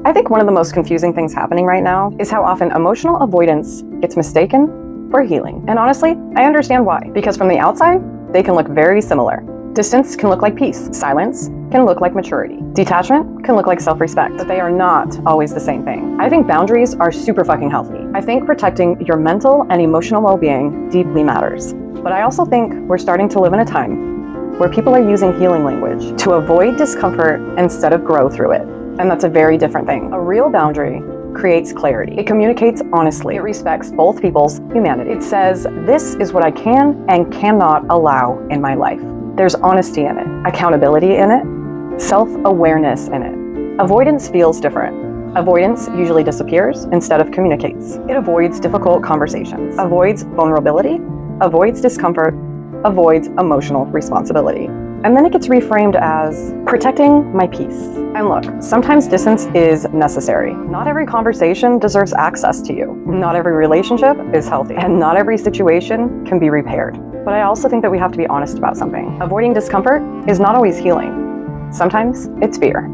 I think one of the most confusing things happening right now is how often emotional avoidance gets mistaken for healing. And honestly, I understand why. Because from the outside, they can look very similar. Distance can look like peace. Silence can look like maturity. Detachment can look like self-respect, but they are not always the same thing. I think boundaries are super fucking healthy. I think protecting your mental and emotional well-being deeply matters. But I also think we're starting to live in a time where people are using healing language to avoid discomfort instead of grow through it. And that's a very different thing. A real boundary creates clarity. It communicates honestly. It respects both people's humanity. It says, this is what I can and cannot allow in my life. There's honesty in it, accountability in it, self-awareness in it. Avoidance feels different. Avoidance usually disappears instead of communicates. It avoids difficult conversations, avoids vulnerability, avoids discomfort, avoids emotional responsibility. And then it gets reframed as protecting my peace. And look, sometimes distance is necessary. Not every conversation deserves access to you. Not every relationship is healthy. And not every situation can be repaired. But I also think that we have to be honest about something. Avoiding discomfort is not always healing. Sometimes it's fear.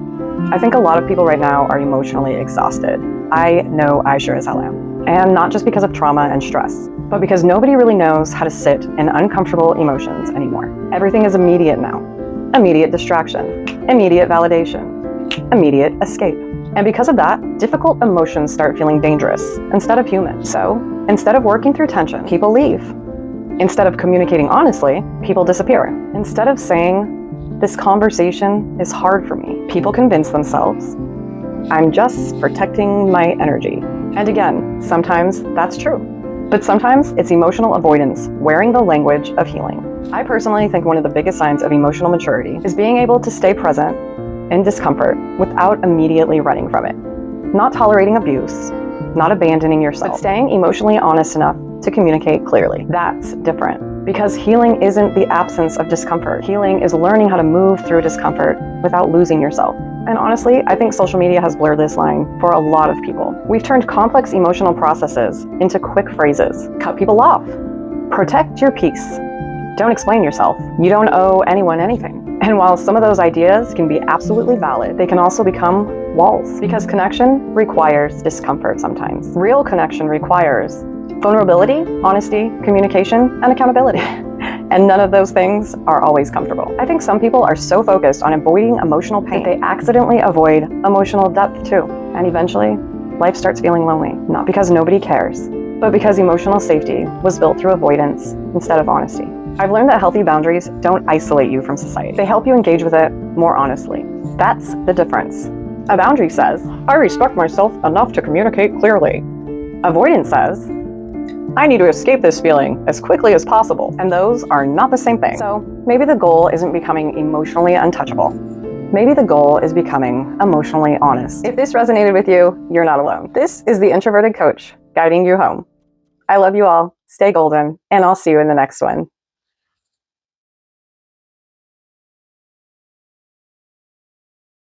I think a lot of people right now are emotionally exhausted. I know I sure as hell am. And not just because of trauma and stress, but because nobody really knows how to sit in uncomfortable emotions anymore. Everything is immediate now. Immediate distraction, immediate validation, immediate escape. And because of that, difficult emotions start feeling dangerous instead of human. So instead of working through tension, people leave. Instead of communicating honestly, people disappear. Instead of saying, this conversation is hard for me, people convince themselves, I'm just protecting my energy. And again, sometimes that's true. But sometimes it's emotional avoidance wearing the language of healing. I personally think one of the biggest signs of emotional maturity is being able to stay present in discomfort without immediately running from it. Not tolerating abuse, not abandoning yourself, but staying emotionally honest enough to communicate clearly. That's different. Because healing isn't the absence of discomfort. Healing is learning how to move through discomfort without losing yourself. And honestly, I think social media has blurred this line for a lot of people. We've turned complex emotional processes into quick phrases. Cut people off. Protect your peace. Don't explain yourself. You don't owe anyone anything. And while some of those ideas can be absolutely valid, they can also become walls. Because connection requires discomfort sometimes. Real connection requires vulnerability, honesty, communication, and accountability. And none of those things are always comfortable. I think some people are so focused on avoiding emotional pain that they accidentally avoid emotional depth too. And eventually, life starts feeling lonely. Not because nobody cares, but because emotional safety was built through avoidance instead of honesty. I've learned that healthy boundaries don't isolate you from society. They help you engage with it more honestly. That's the difference. A boundary says, I respect myself enough to communicate clearly. Avoidance says, I need to escape this feeling as quickly as possible. And those are not the same thing. So maybe the goal isn't becoming emotionally untouchable. Maybe the goal is becoming emotionally honest. If this resonated with you, you're not alone. This is the Introverted Coach guiding you home. I love you all. Stay golden, and I'll see you in the next one.